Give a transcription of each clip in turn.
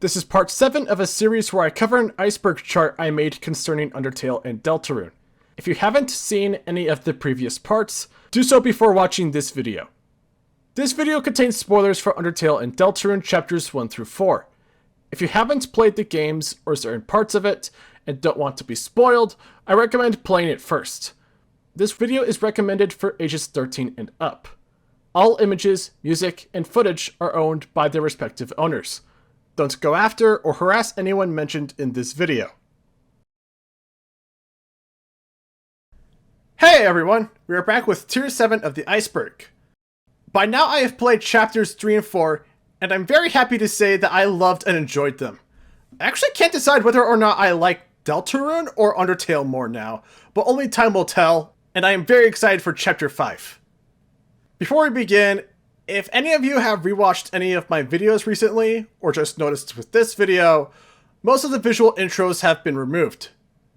This is part 7 of a series where I cover an iceberg chart I made concerning Undertale and DeltaRune. If you haven't seen any of the previous parts, do so before watching this video. This video contains spoilers for Undertale and DeltaRune chapters 1 through 4. If you haven't played the games or certain parts of it and don't want to be spoiled, I recommend playing it first. This video is recommended for ages 13 and up. All images, music, and footage are owned by their respective owners. Don't go after or harass anyone mentioned in this video. Hey everyone, we are back with Tier 7 of the Iceberg. By now I have played chapters 3 and 4, and I'm very happy to say that I loved and enjoyed them. I actually can't decide whether or not I like DeltaRune or Undertale more now, but only time will tell, and I am very excited for chapter 5. Before we begin, if any of you have rewatched any of my videos recently, or just noticed with this video, most of the visual intros have been removed.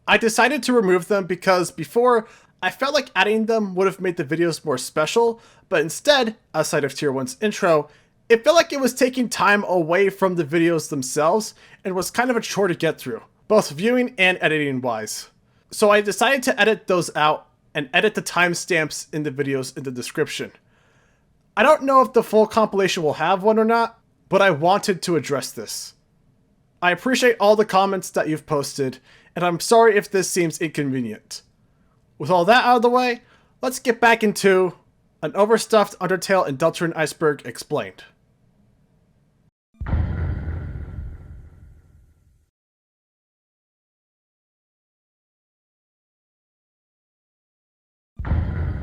I decided to remove them because before, I felt like adding them would have made the videos more special, but instead, outside of Tier 1's intro, it felt like it was taking time away from the videos themselves and was kind of a chore to get through, both viewing and editing wise. So I decided to edit those out and edit the timestamps in the videos in the description. I don't know if the full compilation will have one or not, but I wanted to address this. I appreciate all the comments that you've posted, and I'm sorry if this seems inconvenient. With all that out of the way, let's get back into an Overstuffed UnderTale and DeltaRune Iceberg explained.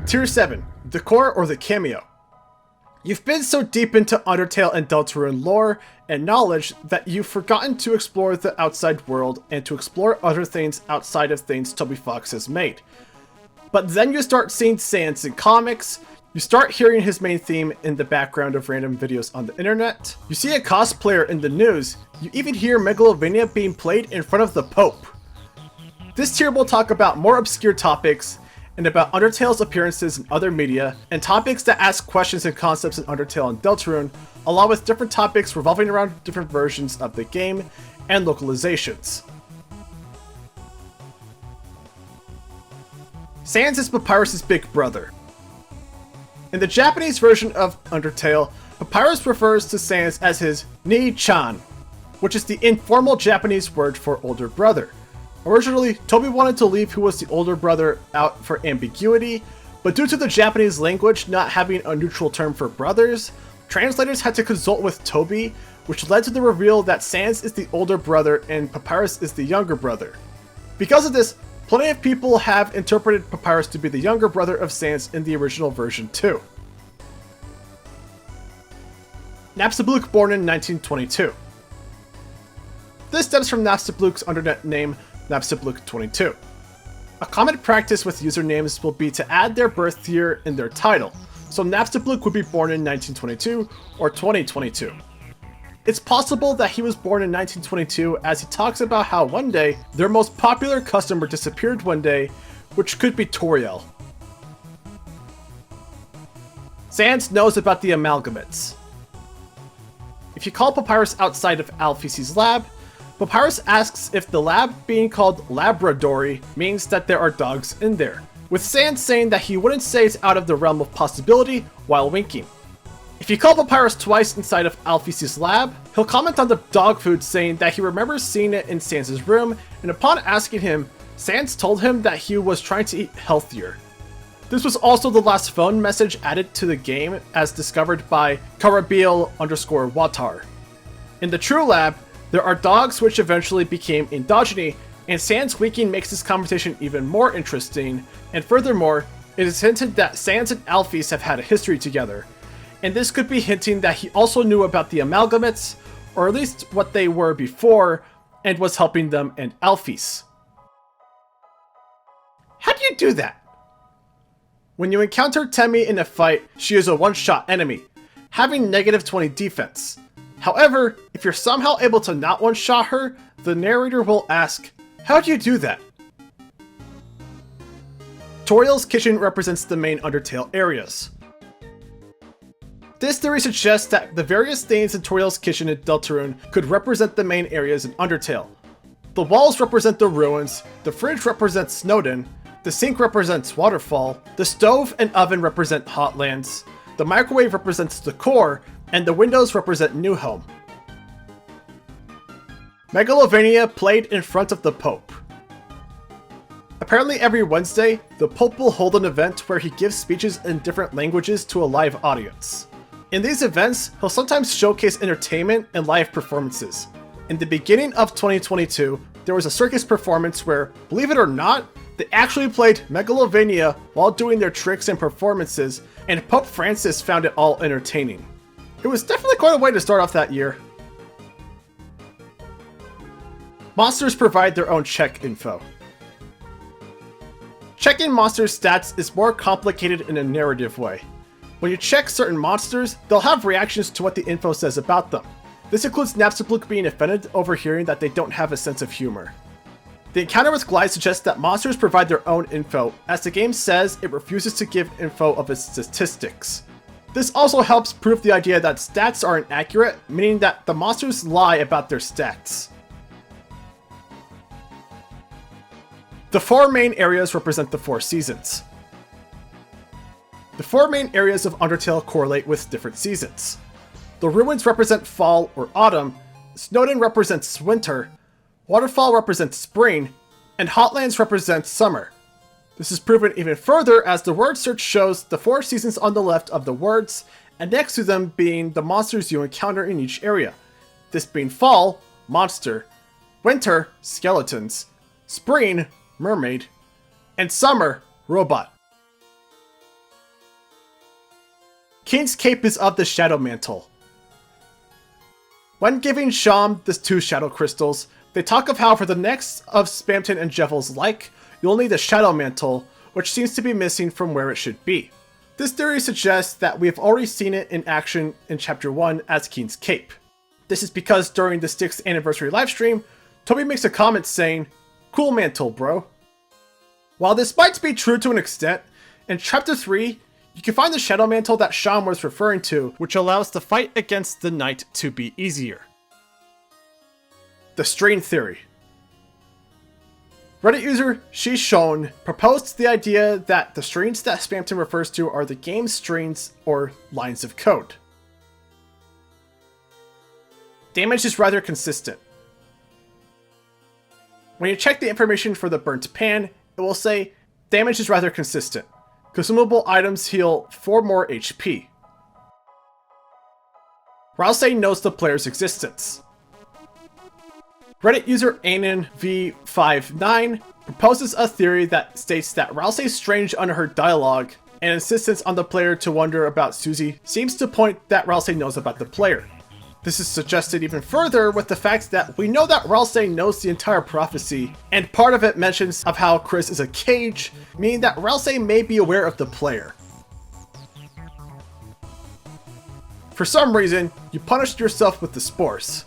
Tier 7, Decor or the Cameo. You've been so deep into Undertale and DeltaRune lore and knowledge that you've forgotten to explore the outside world and to explore other things outside of things Toby Fox has made. But then you start seeing Sans in comics, you start hearing his main theme in the background of random videos on the internet, you see a cosplayer in the news, you even hear Megalovania being played in front of the Pope. This tier will talk about more obscure topics, and about Undertale's appearances in other media, and topics that ask questions and concepts in Undertale and DeltaRune, along with different topics revolving around different versions of the game and localizations. Sans is Papyrus' big brother. In the Japanese version of Undertale, Papyrus refers to Sans as his Ni-chan, which is the informal Japanese word for older brother. Originally, Toby wanted to leave who was the older brother out for ambiguity, but due to the Japanese language not having a neutral term for brothers, translators had to consult with Toby, which led to the reveal that Sans is the older brother and Papyrus is the younger brother. Because of this, plenty of people have interpreted Papyrus to be the younger brother of Sans in the original version too. Napstablook Born In 1922. This stems from Napstablook's undernet name, Napstablook22. A common practice with usernames will be to add their birth year in their title, so Napstablook would be born in 1922 or 2022. It's possible that he was born in 1922 as he talks about how one day, their most popular customer disappeared one day, which could be Toriel. Sans knows about the Amalgamates. If you call Papyrus outside of Alphys' lab, Papyrus asks if the lab being called Labradory means that there are dogs in there, with Sans saying that he wouldn't say it's out of the realm of possibility while winking. If you call Papyrus twice inside of Alphys' lab, he'll comment on the dog food saying that he remembers seeing it in Sans' room, and upon asking him, Sans told him that he was trying to eat healthier. This was also the last phone message added to the game as discovered by Karabil_Watar. In the true lab, there are dogs which eventually became Endogeny, and Sans winking makes this conversation even more interesting, and furthermore, it is hinted that Sans and Alphys have had a history together, and this could be hinting that he also knew about the Amalgamates, or at least what they were before, and was helping them and Alphys. How do you do that? When you encounter Temmie in a fight, she is a one-shot enemy, having -20 defense. However, if you're somehow able to not one-shot her, the narrator will ask, how do you do that? Toriel's kitchen represents the main Undertale areas. This theory suggests that the various things in Toriel's kitchen in DeltaRune could represent the main areas in Undertale. The walls represent the ruins, the fridge represents Snowdin, the sink represents Waterfall, the stove and oven represent Hotlands, the microwave represents the core, and the windows represent New Home. Megalovania played in front of the Pope. Apparently every Wednesday, the Pope will hold an event where he gives speeches in different languages to a live audience. In these events, he'll sometimes showcase entertainment and live performances. In the beginning of 2022, there was a circus performance where, believe it or not, they actually played Megalovania while doing their tricks and performances, and Pope Francis found it all entertaining. It was definitely quite a way to start off that year. Monsters provide their own check info. Checking monsters' stats is more complicated in a narrative way. When you check certain monsters, they'll have reactions to what the info says about them. This includes Napstablook being offended over hearing that they don't have a sense of humor. The encounter with Glide suggests that monsters provide their own info, as the game says it refuses to give info of its statistics. This also helps prove the idea that stats are inaccurate, meaning that the monsters lie about their stats. The 4 main areas represent the 4 seasons. The 4 main areas of Undertale correlate with different seasons. The ruins represent fall or autumn, Snowdin represents winter, Waterfall represents spring, and Hotlands represents summer. This is proven even further as the word search shows the 4 seasons on the left of the words, and next to them being the monsters you encounter in each area. This being fall, monster, winter, skeletons, spring, mermaid, and summer, robot. King's Cape is of the Shadow Mantle. When giving Sham the 2 Shadow Crystals, they talk of how for the next of Spamton and Jevils like, you'll need the Shadow Mantle, which seems to be missing from where it should be. This theory suggests that we have already seen it in action in Chapter 1 as King's Cape. This is because during the 6th anniversary livestream, Toby makes a comment saying, "Cool mantle, bro." While this might be true to an extent, in Chapter 3, you can find the Shadow Mantle that Sham was referring to, which allows the fight against the Knight to be easier. The Strain Theory. Reddit user Shishon proposed the idea that the strains that Spamton refers to are the game's strains or lines of code. Damage is rather consistent. When you check the information for the burnt pan, it will say, damage is rather consistent. Consumable items heal 4 more HP. Ralsei knows the player's existence. Reddit user AnanV59 proposes a theory that states that Ralsei's strange unheard dialogue and insistence on the player to wonder about Susie seems to point that Ralsei knows about the player. This is suggested even further with the fact that we know that Ralsei knows the entire prophecy, and part of it mentions of how Kris is a cage, meaning that Ralsei may be aware of the player. For some reason, you punished yourself with the spores.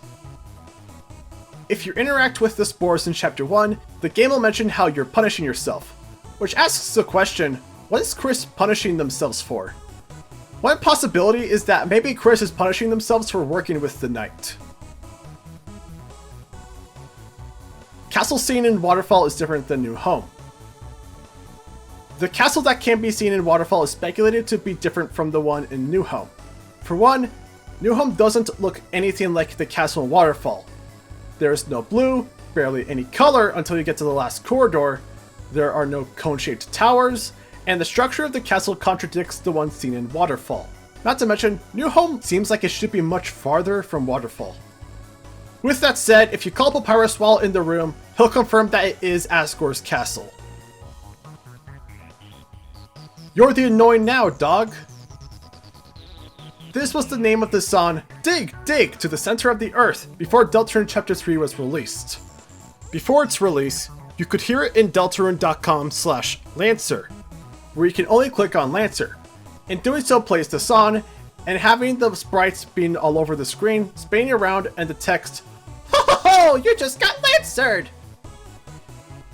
If you interact with the spores in Chapter 1, the game will mention how you're punishing yourself, which asks the question, what is Kris punishing themselves for? One possibility is that maybe Kris is punishing themselves for working with the Knight. Castle scene in Waterfall is different than New Home. The castle that can be seen in Waterfall is speculated to be different from the one in New Home. For one, New Home doesn't look anything like the castle in Waterfall. There is no blue, barely any color until you get to the last corridor, there are no cone-shaped towers, and the structure of the castle contradicts the one seen in Waterfall. Not to mention, New Home seems like it should be much farther from Waterfall. With that said, if you call Papyrus while in the room, he'll confirm that it is Asgore's castle. You're the annoying now, dog. This was the name of the song Dig, Dig to the Center of the Earth before DeltaRune Chapter 3 was released. Before its release, you could hear it in deltarune.com/Lancer, where you can only click on Lancer. In doing so plays the song, and having the sprites being all over the screen, spinning around, and the text, "Ho ho ho, you just got Lancered!"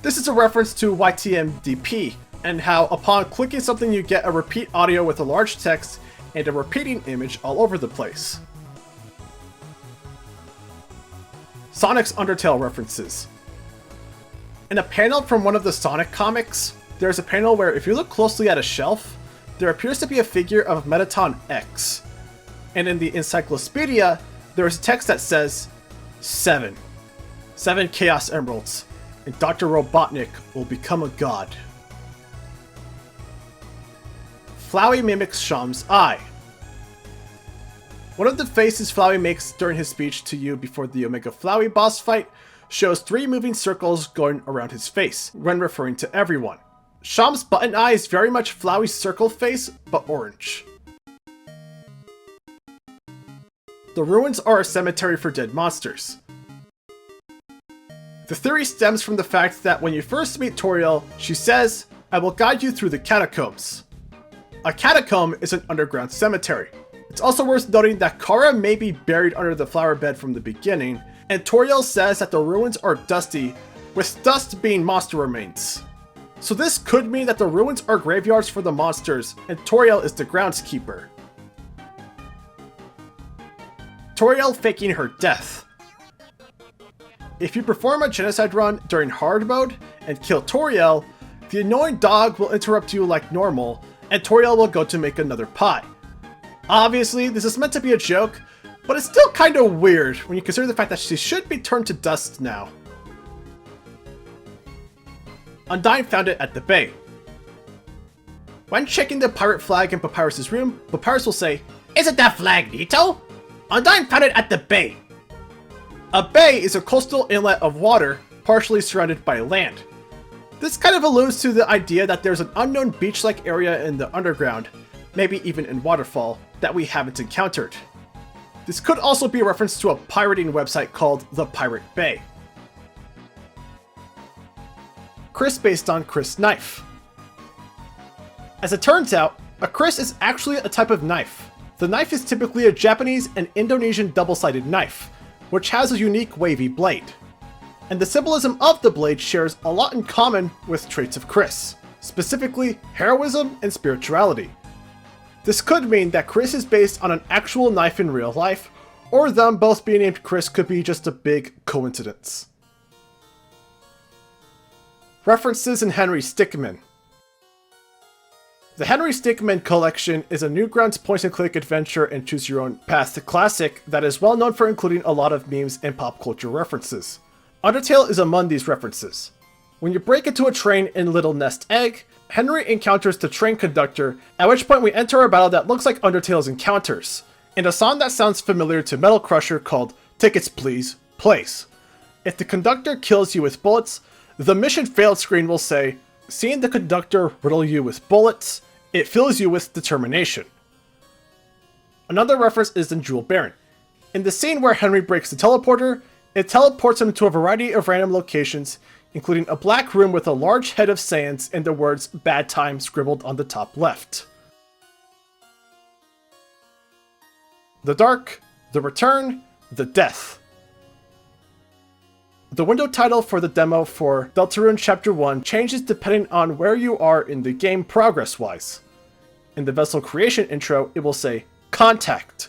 This is a reference to YTMDP, and how upon clicking something you get a repeat audio with a large text, and a repeating image all over the place. Sonic's UnderTale references. In a panel from one of the Sonic comics, there's a panel where if you look closely at a shelf, there appears to be a figure of Mettaton X. And in the encyclopedia, there is text that says, 7 Chaos Emeralds, and Dr. Robotnik will become a god. Flowey mimics Sham's eye. One of the faces Flowey makes during his speech to you before the Omega Flowey boss fight shows 3 moving circles going around his face, when referring to everyone. Sham's button eye is very much Flowey's circle face, but orange. The ruins are a cemetery for dead monsters. The theory stems from the fact that when you first meet Toriel, she says, "I will guide you through the catacombs." A catacomb is an underground cemetery. It's also worth noting that Kara may be buried under the flower bed from the beginning, and Toriel says that the ruins are dusty, with dust being monster remains. So this could mean that the ruins are graveyards for the monsters, and Toriel is the groundskeeper. Toriel faking her death. If you perform a genocide run during hard mode and kill Toriel, the annoying dog will interrupt you like normal, and Toriel will go to make another pie. Obviously, this is meant to be a joke, but it's still kinda weird when you consider the fact that she should be turned to dust now. Undyne found it at the bay. When checking the pirate flag in Papyrus' room, Papyrus will say, "Isn't that flag Nito?" Undyne found it at the bay. A bay is a coastal inlet of water, partially surrounded by land. This kind of alludes to the idea that there's an unknown beach-like area in the underground, maybe even in Waterfall, that we haven't encountered. This could also be a reference to a pirating website called The Pirate Bay. Kris based on Kris knife. As it turns out, a Kris is actually a type of knife. The knife is typically a Japanese and Indonesian double-sided knife, which has a unique wavy blade. And the symbolism of the blade shares a lot in common with traits of Kris, specifically heroism and spirituality. This could mean that Kris is based on an actual knife in real life, or them both being named Kris could be just a big coincidence. References in Henry Stickmin. The Henry Stickmin collection is a Newgrounds point-and-click adventure and choose-your-own-path classic that is well known for including a lot of memes and pop culture references. UnderTale is among these references. When you break into a train in Little Nest Egg, Henry encounters the train conductor, at which point we enter a battle that looks like UnderTale's encounters, in a song that sounds familiar to Metal Crusher called "Tickets Please, Place." If the conductor kills you with bullets, the mission failed screen will say, "Seeing the conductor riddle you with bullets, it fills you with determination." Another reference is in Jewel Baron. In the scene where Henry breaks the teleporter, it teleports him to a variety of random locations, including a black room with a large head of Sans and the words "Bad Time" scribbled on the top left. The Dark, The Return, The Death. The window title for the demo for DeltaRune Chapter 1 changes depending on where you are in the game progress-wise. In the vessel creation intro, it will say Contact.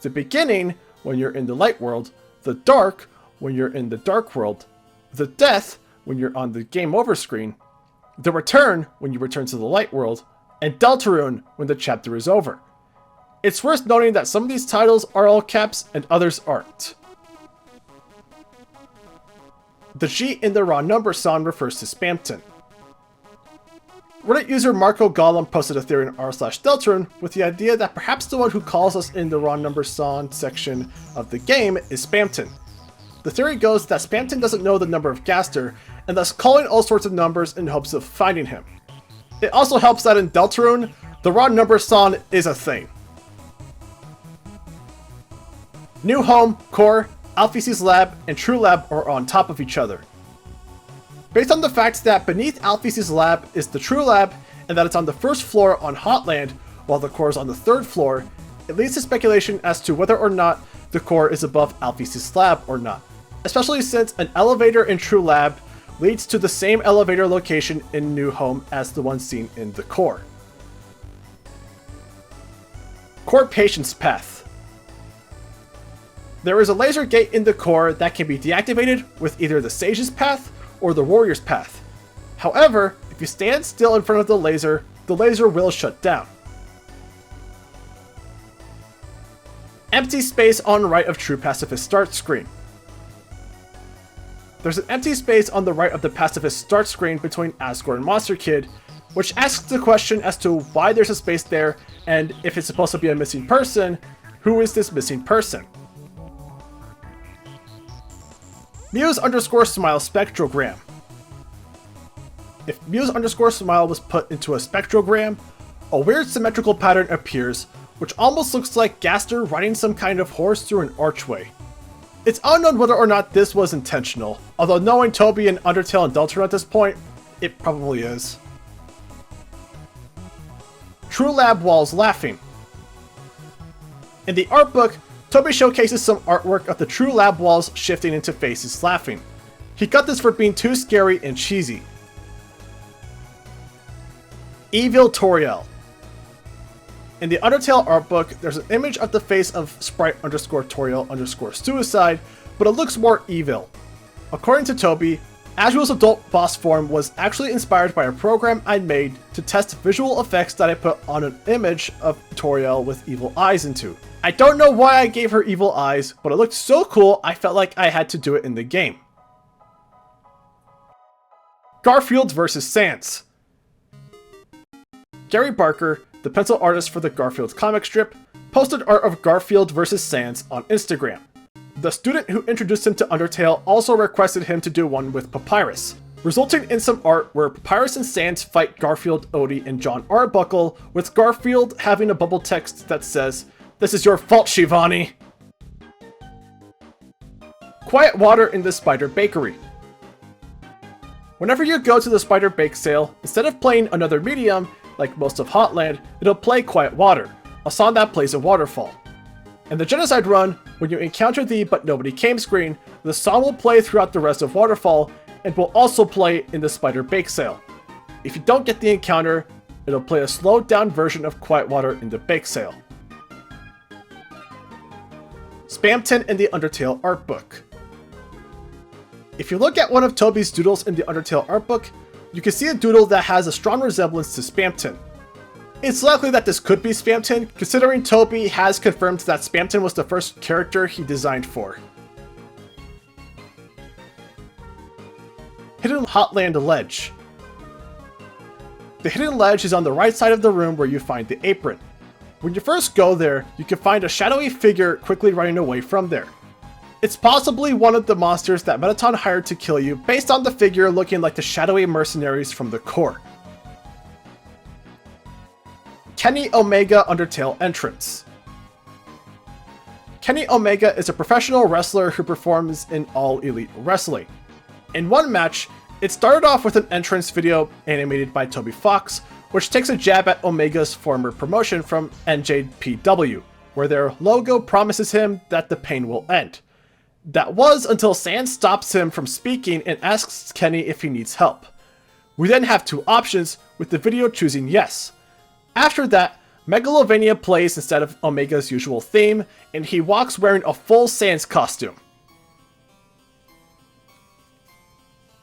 The beginning, when you're in the light world, the dark, when you're in the dark world, the death, when you're on the game over screen, the return, when you return to the light world, and DeltaRune, when the chapter is over. It's worth noting that some of these titles are all caps and others aren't. The G in the raw number song refers to Spamton. Reddit user Marco Gollum posted a theory in r/DeltaRune with the idea that perhaps the one who calls us in the raw number song section of the game is Spamton. The theory goes that Spamton doesn't know the number of Gaster, and thus calling all sorts of numbers in hopes of finding him. It also helps that in DeltaRune, the raw number song is a thing. New Home, Core, Alphys' Lab, and True Lab are on top of each other. Based on the fact that beneath Alphys' Lab is the True Lab, and that it's on the first floor on Hotland, while the core is on the third floor, it leads to speculation as to whether or not the core is above Alphys' Lab or not, especially since an elevator in True Lab leads to the same elevator location in New Home as the one seen in the core. Core Patience Path. There is a laser gate in the core that can be deactivated with either the Sage's Path or the Warrior's Path. However, if you stand still in front of the laser will shut down. Empty space on right of True Pacifist start screen. There's an empty space on the right of the Pacifist start screen between Asgore and Monster Kid, which asks the question as to why there's a space there, and if it's supposed to be a missing person, who is this missing person? Muse_Smile Spectrogram. If Muse_Smile was put into a spectrogram, a weird symmetrical pattern appears, which almost looks like Gaster riding some kind of horse through an archway. It's unknown whether or not this was intentional, although knowing Toby and UnderTale and DeltaRune at this point, it probably is. True Lab Walls Laughing. In the art book, Toby showcases some artwork of the True Lab walls shifting into faces laughing. He got this for being too scary and cheesy. Evil Toriel. In the UnderTale art book, there's an image of the face of Sprite_Toriel_suicide, but it looks more evil. According to Toby, Azrael's adult boss form was actually inspired by a program I made to test visual effects that I put on an image of Toriel with evil eyes into. I don't know why I gave her evil eyes, but it looked so cool I felt like I had to do it in the game. Garfield Vs Sans. Gary Barker, the pencil artist for the Garfield comic strip, posted art of Garfield vs Sans on Instagram. The student who introduced him to UnderTale also requested him to do one with Papyrus, resulting in some art where Papyrus and Sans fight Garfield, Odie, and John Arbuckle, with Garfield having a bubble text that says, "This is your fault, Shivani." Quiet Water in the Spider Bakery. Whenever you go to the Spider Bake Sale, instead of playing another medium, like most of Hotland, it'll play Quiet Water, a song that plays a waterfall. In the Genocide run, when you encounter the But Nobody Came screen, the song will play throughout the rest of Waterfall, and will also play in the Spider Bake Sale. If you don't get the encounter, it'll play a slowed down version of Quiet Water in the Bake Sale. Spamton in the UnderTale art book. If you look at one of Toby's doodles in the UnderTale art book, you can see a doodle that has a strong resemblance to Spamton. It's likely that this could be Spamton, considering Toby has confirmed that Spamton was the first character he designed for. Hidden Hotland Ledge. The hidden ledge is on the right side of the room where you find the apron. When you first go there, you can find a shadowy figure quickly running away from there. It's possibly one of the monsters that Mettaton hired to kill you based on the figure looking like the shadowy mercenaries from the core. Kenny Omega UnderTale entrance. Kenny Omega is a professional wrestler who performs in All Elite Wrestling. In one match, it started off with an entrance video animated by Toby Fox, which takes a jab at Omega's former promotion from NJPW, where their logo promises him that the pain will end. That was until Sans stops him from speaking and asks Kenny if he needs help. We then have two options, with the video choosing yes. After that, Megalovania plays instead of Omega's usual theme, and he walks wearing a full Sans costume.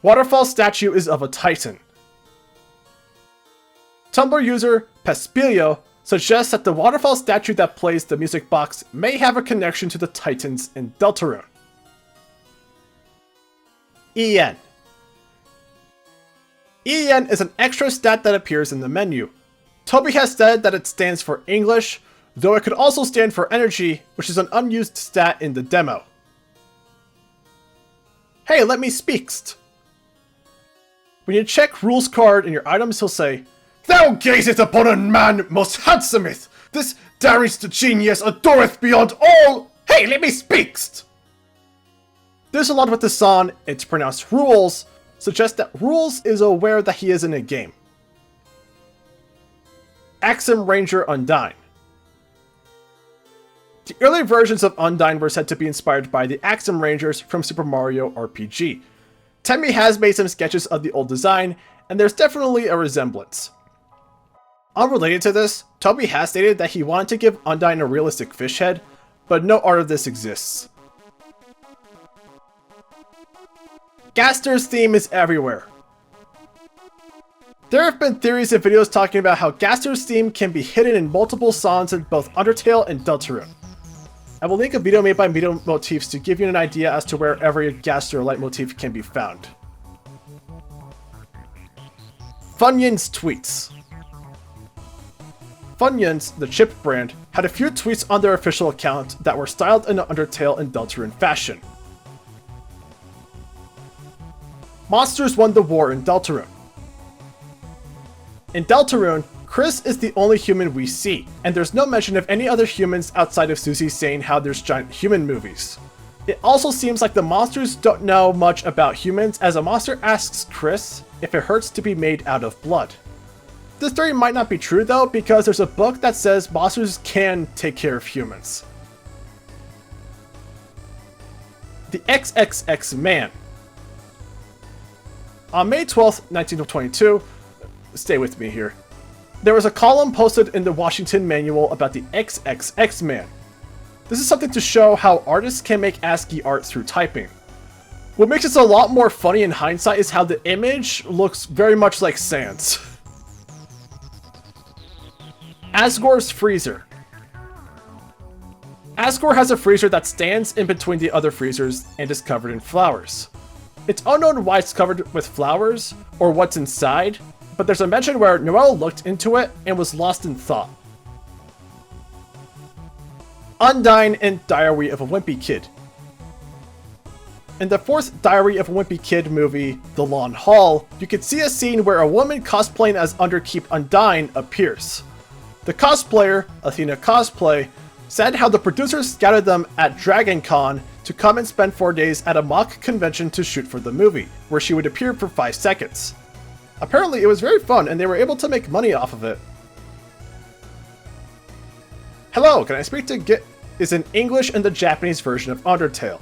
Waterfall statue is of a Titan. Tumblr user Pespilio suggests that the Waterfall statue that plays the music box may have a connection to the Titans in DeltaRune. EN. EN is an extra stat that appears in the menu. Toby has said that it stands for English, though it could also stand for Energy, which is an unused stat in the demo. Hey, let me speakst. When you check rules card in your items, he'll say, "Thou gazest upon a man most handsometh! This darest genius adoreth beyond all! Hey, let me speakst!" There's a lot with the song, it's pronounced rules, suggests that Rules is aware that he is in a game. Axum Ranger Undyne. The early versions of Undyne were said to be inspired by the Axum Rangers from Super Mario RPG. Temmie has made some sketches of the old design, and there's definitely a resemblance. Unrelated to this, Toby has stated that he wanted to give Undyne a realistic fish head, but no art of this exists. Gaster's theme is everywhere. There have been theories and videos talking about how Gaster's theme can be hidden in multiple songs in both Undertale and DeltaRune. I will link a video made by Media Motifs to give you an idea as to where every Gaster leitmotif can be found. Funyuns Tweets. Funyuns, the chip brand, had a few tweets on their official account that were styled in an Undertale and DeltaRune fashion. Monsters won the war in DeltaRune. In DeltaRune, Kris is the only human we see, and there's no mention of any other humans outside of Susie saying how there's giant human movies. It also seems like the monsters don't know much about humans, as a monster asks Kris if it hurts to be made out of blood. This theory might not be true though, because there's a book that says monsters can take care of humans. The XXX Man. On May 12th, 1922, stay with me here, there was a column posted in the Washington Manual about the XXX Man. This is something to show how artists can make ASCII art through typing. What makes this a lot more funny in hindsight is how the image looks very much like Sans. Asgore's Freezer. Asgore has a freezer that stands in between the other freezers and is covered in flowers. It's unknown why it's covered with flowers, or what's inside, but there's a mention where Noelle looked into it and was lost in thought. Undyne and Diary of a Wimpy Kid. In the fourth Diary of a Wimpy Kid movie, The Long Haul, you can see a scene where a woman cosplaying as Underkeep Undyne appears. The cosplayer, Athena Cosplay, said how the producers scouted them at Dragon Con to come and spend 4 days at a mock convention to shoot for the movie, where she would appear for 5 seconds. Apparently it was very fun and they were able to make money off of it. Hello, can I speak to Git is in English and the Japanese version of Undertale.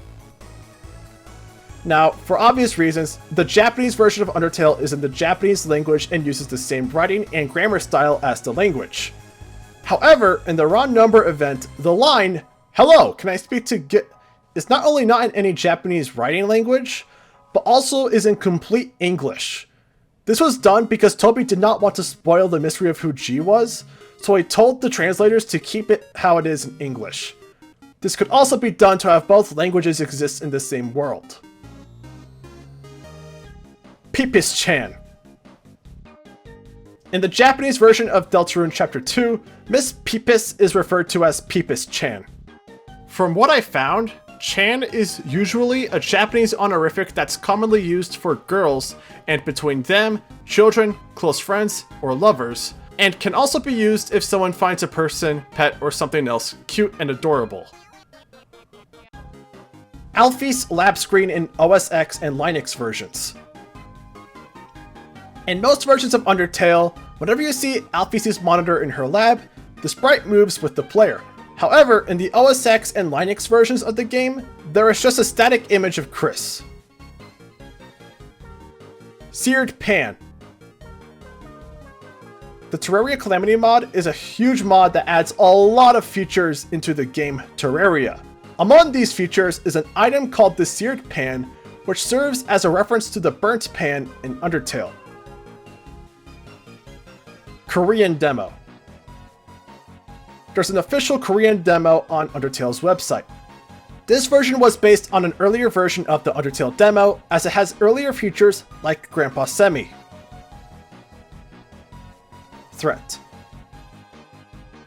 Now, for obvious reasons, the Japanese version of Undertale is in the Japanese language and uses the same writing and grammar style as the language. However, in the raw number event, the line, "Hello, can I speak to Git," is not only not in any Japanese writing language, but also is in complete English. This was done because Toby did not want to spoil the mystery of who G was, so he told the translators to keep it how it is in English. This could also be done to have both languages exist in the same world. Pipis Chan. In the Japanese version of DeltaRune Chapter 2, Miss Pipis is referred to as Pipis Chan. From what I found, Chan is usually a Japanese honorific that's commonly used for girls and between them, children, close friends, or lovers, and can also be used if someone finds a person, pet, or something else cute and adorable. Alfie's lab screen in OS X and Linux versions. In most versions of Undertale, whenever you see Alfie's monitor in her lab, the sprite moves with the player. However, in the OS X and Linux versions of the game, there is just a static image of Kris. Seared Pan. The Terraria Calamity mod is a huge mod that adds a lot of features into the game Terraria. Among these features is an item called the Seared Pan, which serves as a reference to the Burnt Pan in Undertale. Korean demo. There's an official Korean demo on Undertale's website. This version was based on an earlier version of the Undertale demo, as it has earlier features like Grandpa Semi. Threat.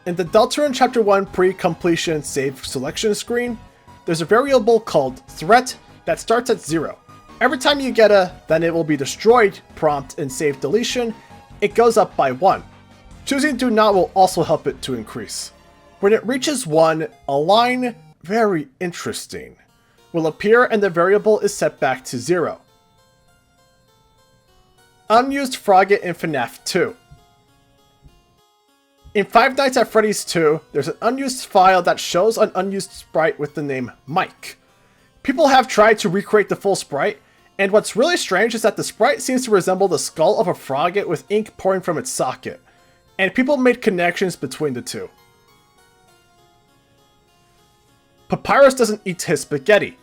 In the DeltaRune Chapter 1 pre-completion save selection screen, there's a variable called Threat that starts at 0. Every time you get a "then it will be destroyed" prompt in save deletion, it goes up by 1. Choosing Do Not will also help it to increase. When it reaches 1, a line, "very interesting," will appear and the variable is set back to 0. Unused Frogget in FNAF 2. In Five Nights at Freddy's 2, there's an unused file that shows an unused sprite with the name Mike. People have tried to recreate the full sprite, and what's really strange is that the sprite seems to resemble the skull of a frogget with ink pouring from its socket. and people made connections between the two. Papyrus doesn't eat his spaghetti.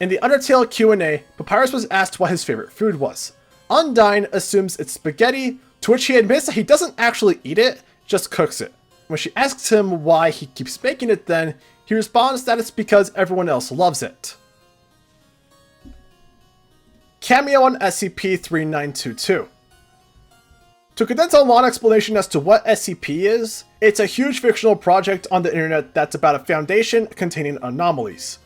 In the Undertale Q&A, Papyrus was asked what his favorite food was. Undyne assumes it's spaghetti, to which he admits that he doesn't actually eat it, just cooks it. When she asks him why he keeps making it then, he responds that it's because everyone else loves it. Cameo on SCP-3922. To condense a long explanation as to what SCP is, it's a huge fictional project on the internet that's about a foundation containing anomalies.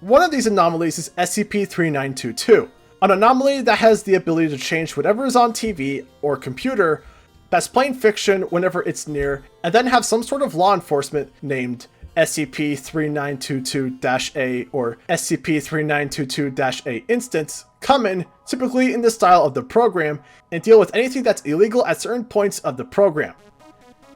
One of these anomalies is SCP-3922, an anomaly that has the ability to change whatever is on TV or computer that's playing fiction whenever it's near, and then have some sort of law enforcement named SCP-3922-A or SCP-3922-A instance come in, typically in the style of the program, and deal with anything that's illegal at certain points of the program.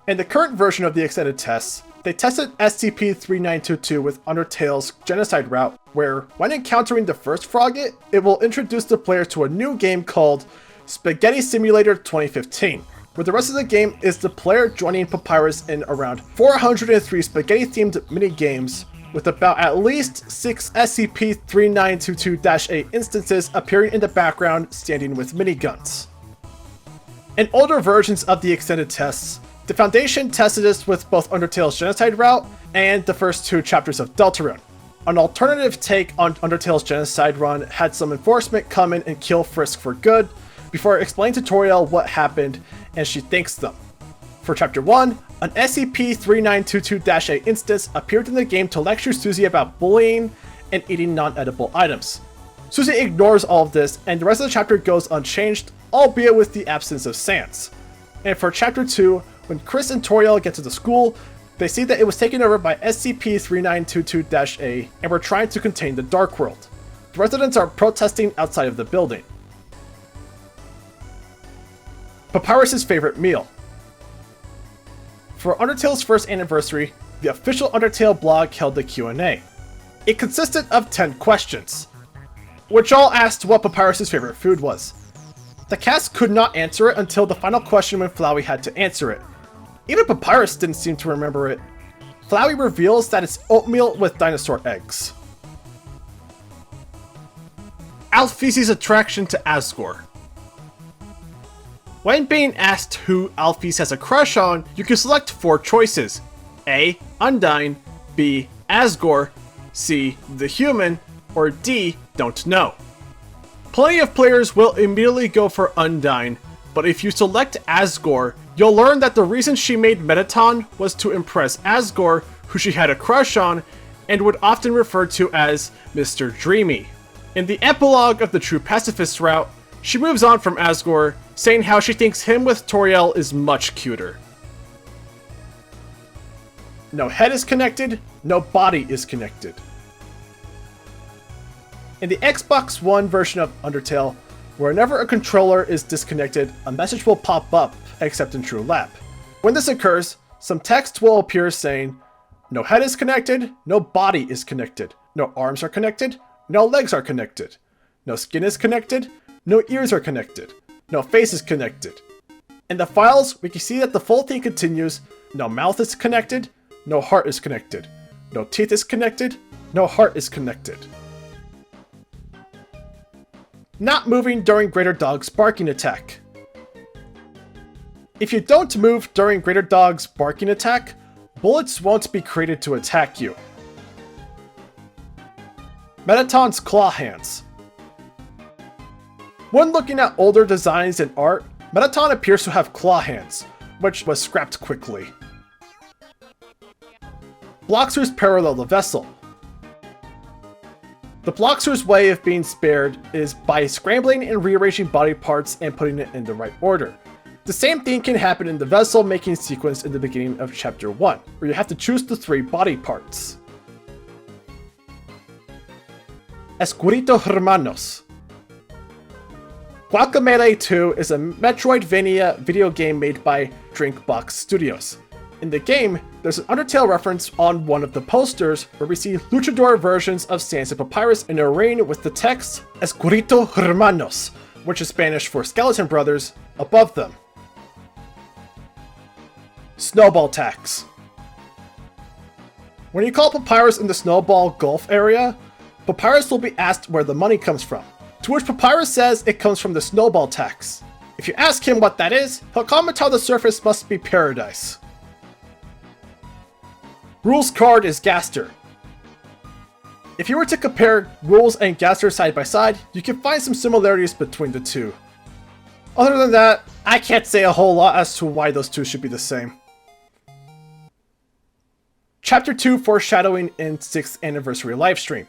In the current version of the extended tests, they tested SCP-3922 with Undertale's genocide route, where when encountering the first frogget, it will introduce the player to a new game called Spaghetti Simulator 2015, where the rest of the game is the player joining Papyrus in around 403 spaghetti-themed mini-games, with about at least 6 SCP-3922-A instances appearing in the background standing with miniguns. In older versions of the extended tests, the Foundation tested this with both Undertale's genocide route and the first 2 chapters of DeltaRune. An alternative take on Undertale's genocide run had some enforcement come in and kill Frisk for good, before explaining to Toriel what happened, and she thanks them. For Chapter 1, an SCP-3922-A instance appeared in the game to lecture Susie about bullying and eating non-edible items. Susie ignores all of this, and the rest of the chapter goes unchanged, albeit with the absence of Sans. And for Chapter 2, when Kris and Toriel get to the school, they see that it was taken over by SCP-3922-A and were trying to contain the Dark World. The residents are protesting outside of the building. Papyrus's favorite meal. For Undertale's first anniversary, the official Undertale blog held the Q&A. It consisted of 10 questions, which all asked what Papyrus's favorite food was. The cast could not answer it until the final question when Flowey had to answer it. Even Papyrus didn't seem to remember it. Flowey reveals that it's oatmeal with dinosaur eggs. Alphys' attraction to Asgore. When being asked who Alphys has a crush on, you can select 4 choices. A. Undyne, B. Asgore, C. The Human, or D. Don't know. Plenty of players will immediately go for Undyne, but if you select Asgore, you'll learn that the reason she made Mettaton was to impress Asgore, who she had a crush on, and would often refer to as Mr. Dreamy. In the epilogue of the True Pacifist route, she moves on from Asgore, saying how she thinks him with Toriel is much cuter. No head is connected, no body is connected. In the Xbox One version of Undertale, whenever a controller is disconnected, a message will pop up, except in True Lab. When this occurs, some text will appear saying, no head is connected, no body is connected, no arms are connected, no legs are connected, no skin is connected, no ears are connected, no face is connected. In the files, we can see that the full thing continues, no mouth is connected, no heart is connected, no teeth is connected, no heart is connected. Not moving during Greater Dog's barking attack. If you don't move during Greater Dog's barking attack, bullets won't be created to attack you. Mettaton's claw hands. When looking at older designs and art, Mettaton appears to have claw hands, which was scrapped quickly. Bloxer's parallel the vessel. The Bloxer's way of being spared is by scrambling and rearranging body parts and putting it in the right order. The same thing can happen in the vessel making sequence in the beginning of Chapter 1, where you have to choose the 3 body parts. Escurito Hermanos. Guacamelee 2 is a Metroidvania video game made by Drinkbox Studios. In the game, there's an Undertale reference on one of the posters where we see luchador versions of Sans and Papyrus in a ring with the text Escurito Hermanos, which is Spanish for Skeleton Brothers, above them. Snowball Tax. When you call Papyrus in the Snowball Gulf area, Papyrus will be asked where the money comes from, to which Papyrus says it comes from the Snowball Tax. If you ask him what that is, he'll comment how the surface must be paradise. Rules card is Gaster. If you were to compare Rules and Gaster side by side, you can find some similarities between the two. Other than that, I can't say a whole lot as to why those two should be the same. Chapter 2 Foreshadowing in 6th Anniversary Livestream.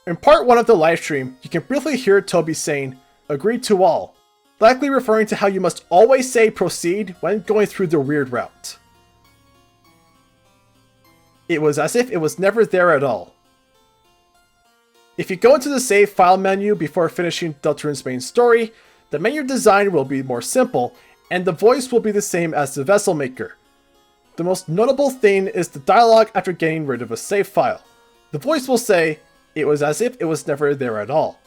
In part 1 of the livestream, you can briefly hear Toby saying, "Agreed to all," likely referring to how you must always say proceed when going through the weird route. It was as if it was never there at all. If you go into the save file menu before finishing DeltaRune's main story, the menu design will be more simple, and the voice will be the same as the vessel maker. The most notable thing is the dialogue after getting rid of a save file. The voice will say, "It was as if it was never there at all."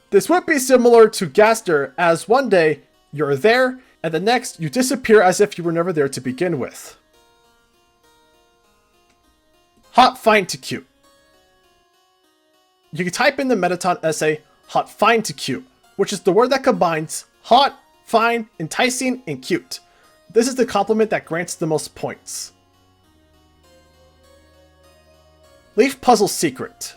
This would be similar to Gaster, as one day you're there, and the next you disappear as if you were never there to begin with. Hot Fine to Cute. You can type in the Metaton essay, Hot Fine to Cute, which is the word that combines hot, fine, enticing, and cute. This is the compliment that grants the most points. Leaf Puzzle Secret.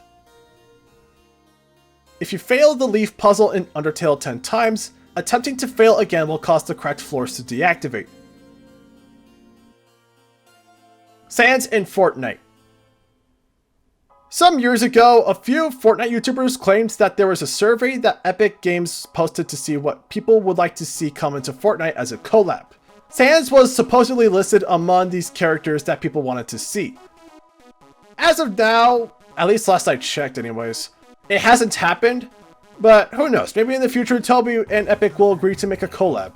If you fail the leaf puzzle in UnderTale 10 times, attempting to fail again will cause the cracked floors to deactivate. Sans in Fortnite. Some years ago, a few Fortnite YouTubers claimed that there was a survey that Epic Games posted to see what people would like to see come into Fortnite as a collab. Sans was supposedly listed among these characters that people wanted to see. As of now, at least last I checked anyways, it hasn't happened, but who knows, maybe in the future Toby and Epic will agree to make a collab.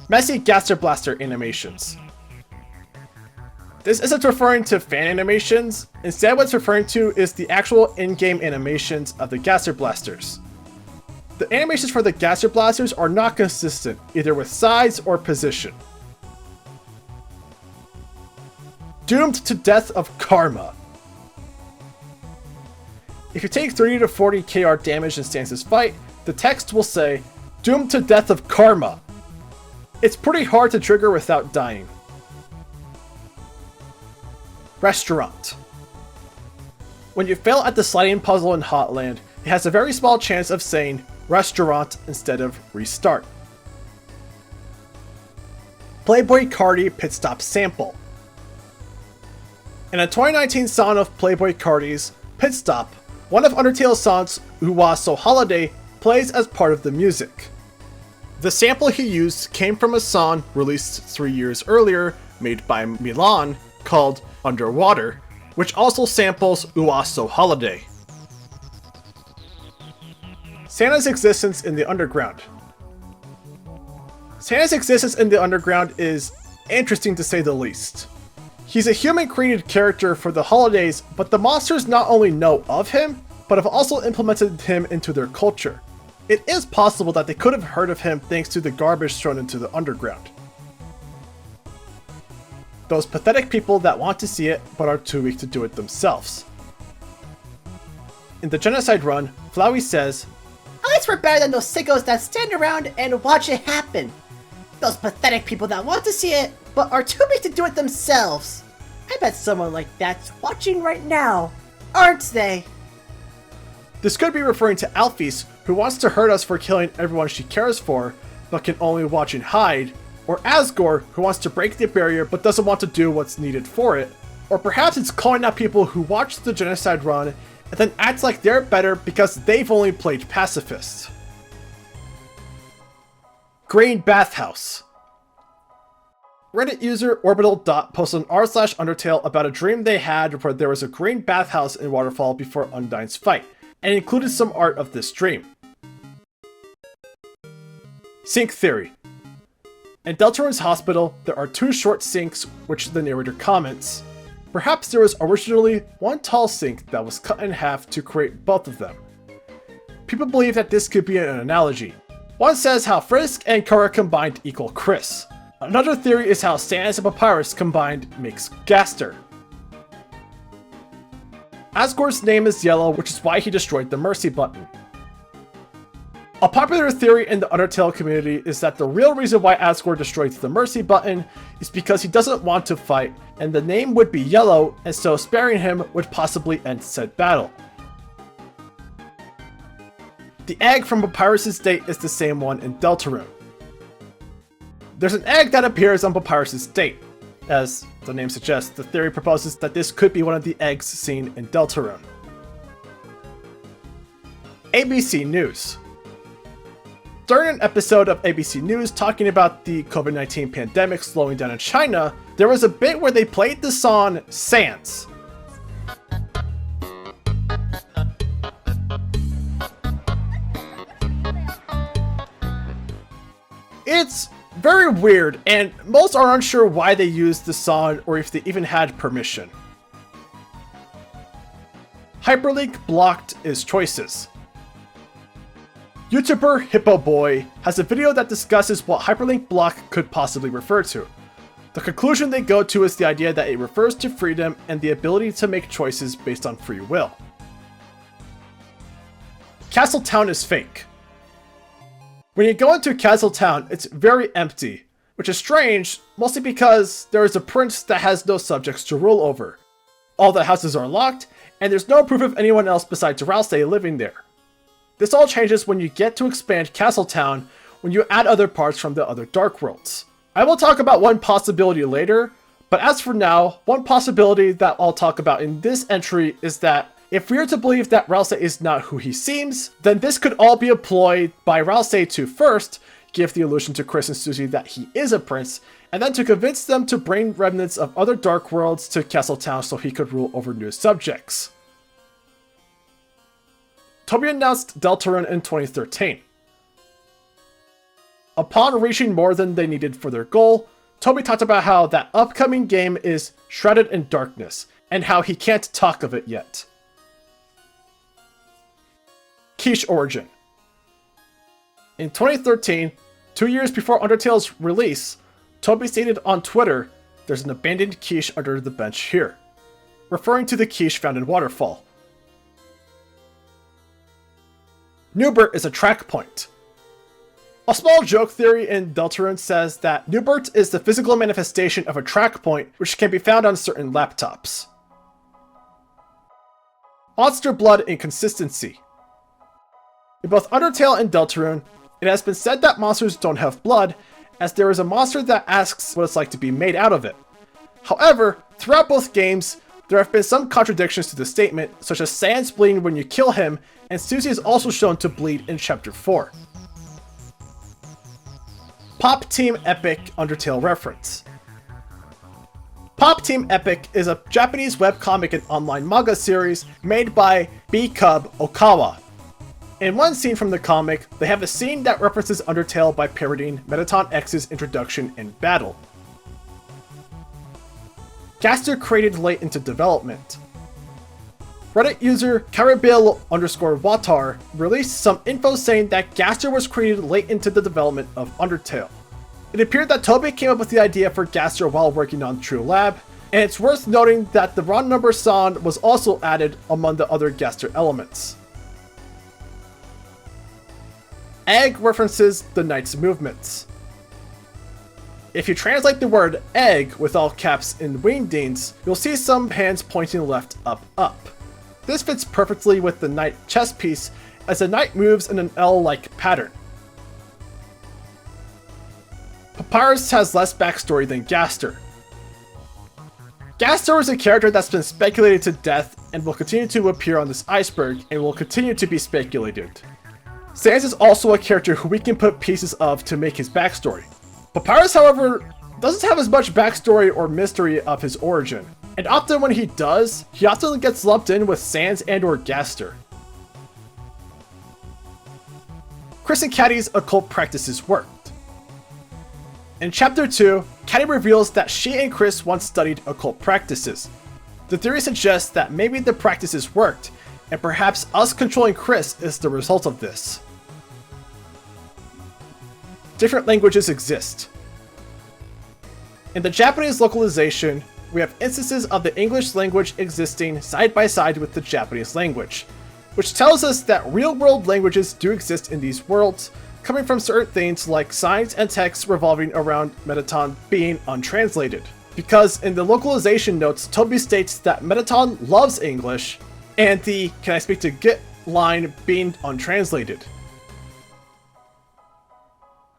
Messy Gaster Blaster animations. This isn't referring to fan animations, instead what it's referring to is the actual in-game animations of the Gaster Blasters. The animations for the Gaster Blasters are not consistent, either with size or position. Doomed to Death of Karma. If you take 30 to 40 KR damage in Stance's fight, the text will say, "Doomed to Death of Karma." It's pretty hard to trigger without dying. Restaurant. When you fail at the sliding puzzle in Hotland, it has a very small chance of saying restaurant instead of restart. Playboy Cardi Pit Stop Sample. In a 2019 song of Playboy Cardi's Pit Stop, one of UnderTale's songs, Uwaso Holiday, plays as part of the music. The sample he used came from a song released 3 years earlier, made by Milan, called Underwater, which also samples Uwaso Holiday. Santa's existence in the underground. Santa's existence in the underground is interesting to say the least. He's a human-created character for the holidays, but the monsters not only know of him, but have also implemented him into their culture. It is possible that they could have heard of him thanks to the garbage thrown into the underground. Those pathetic people that want to see it, but are too weak to do it themselves. In the Genocide run, Flowey says, "At least we're better than those sickos that stand around and watch it happen. Those pathetic people that want to see it, but are too big to do it themselves. I bet someone like that's watching right now, aren't they?" This could be referring to Alphys, who wants to hurt us for killing everyone she cares for, but can only watch and hide, or Asgore, who wants to break the barrier but doesn't want to do what's needed for it, or perhaps it's calling out people who watch the Genocide run and then acts like they're better because they've only played Pacifist. Green Bathhouse. Reddit user Orbital Dot posted an r/UnderTale about a dream they had where there was a green bathhouse in Waterfall before Undyne's fight, and included some art of this dream. Sink Theory. In DeltaRune's hospital, there are 2 short sinks, which the narrator comments, "Perhaps there was originally one tall sink that was cut in half to create both of them." People believe that this could be an analogy. One says how Frisk and Kara combined equal Kris. Another theory is how Sans and Papyrus combined makes Gaster. Asgore's name is yellow, which is why he destroyed the mercy button. A popular theory in the Undertale community is that the real reason why Asgore destroyed the mercy button is because he doesn't want to fight, and the name would be yellow, and so sparing him would possibly end said battle. The egg from Papyrus' date is the same one in DeltaRune. There's an egg that appears on Papyrus' date. As the name suggests, the theory proposes that this could be one of the eggs seen in DeltaRune. ABC News. During an episode of ABC News talking about the COVID-19 pandemic slowing down in China, there was a bit where they played the song Sans. It's very weird, and most are unsure why they used the song or if they even had permission. Hyperlink blocked is choices. YouTuber Hippo Boy has a video that discusses what hyperlink block could possibly refer to. The conclusion they go to is the idea that it refers to freedom and the ability to make choices based on free will. Castle Town is fake. When you go into Castle Town, it's very empty, which is strange, mostly because there is a prince that has no subjects to rule over. All the houses are locked, and there's no proof of anyone else besides Ralsei living there. This all changes when you get to expand Castle Town when you add other parts from the other Dark Worlds. I will talk about one possibility later, but as for now, one possibility that I'll talk about in this entry is that if we are to believe that Ralsei is not who he seems, then this could all be employed by Ralsei to first give the illusion to Kris and Susie that he is a prince, and then to convince them to bring remnants of other Dark Worlds to Castle Town so he could rule over new subjects. Toby announced DeltaRune in 2013. Upon reaching more than they needed for their goal, Toby talked about how that upcoming game is shrouded in darkness, and how he can't talk of it yet. Quiche Origin. In 2013, 2 years before Undertale's release, Toby stated on Twitter, "There's an abandoned quiche under the bench here," referring to the quiche found in Waterfall. Nubert is a trackpoint. A small joke theory in DeltaRune says that Nubert is the physical manifestation of a trackpoint which can be found on certain laptops. Monster blood inconsistency. In both Undertale and DeltaRune, it has been said that monsters don't have blood, as there is a monster that asks what it's like to be made out of it. However, throughout both games, there have been some contradictions to the statement, such as Sans bleeding when you kill him, and Susie is also shown to bleed in Chapter 4. Pop Team Epic Undertale reference. Pop Team Epic is a Japanese webcomic and online manga series made by B-Cub Okawa. In one scene from the comic, they have a scene that references Undertale by parodying Mettaton X's introduction in battle. Gaster created late into development. Reddit user Carabil_Watar released some info saying that Gaster was created late into the development of Undertale. It appeared that Toby came up with the idea for Gaster while working on True Lab, and it's worth noting that the wrong number song was also added among the other Gaster elements. Egg references the knight's movements. If you translate the word egg with all caps in Wingdings, you'll see some hands pointing left up up. This fits perfectly with the knight chess piece, as the knight moves in an L-like pattern. Papyrus has less backstory than Gaster. Gaster is a character that's been speculated to death and will continue to appear on this iceberg and will continue to be speculated. Sans is also a character who we can put pieces of to make his backstory. Papyrus, however, doesn't have as much backstory or mystery of his origin, and often when he does, he often gets lumped in with Sans and/or Gaster. Kris and Caddy's occult practices worked. In Chapter 2, Caddy reveals that she and Kris once studied occult practices. The theory suggests that maybe the practices worked, and perhaps us controlling Kris is the result of this. different languages exist. In the Japanese localization, we have instances of the English language existing side by side with the Japanese language, which tells us that real-world languages do exist in these worlds, coming from certain things like signs and text revolving around Metaton being untranslated. Because in the localization notes, Toby states that Metaton loves English, and the "can I speak to Git" line being untranslated.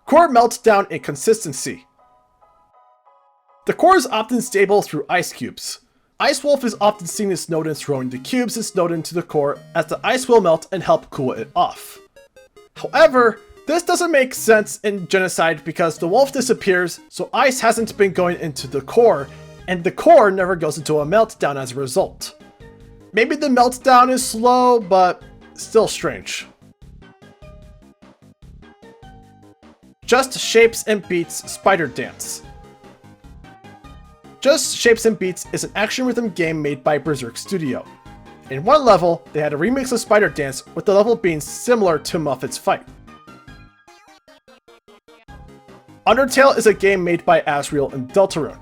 Core meltdown and consistency. The core is often stable through ice cubes. Ice Wolf is often seen as Snowden throwing the cubes in Snowden to the core as the ice will melt and help cool it off. However, this doesn't make sense in Genocide because the wolf disappears, so ice hasn't been going into the core, and the core never goes into a meltdown as a result. Maybe the meltdown is slow, but still strange. Just Shapes and Beats Spider Dance. Just Shapes and Beats is an action rhythm game made by Berserk Studio. In one level, they had a remix of Spider Dance, with the level being similar to Muffet's Fight. UnderTale is a game made by Asriel and DeltaRune.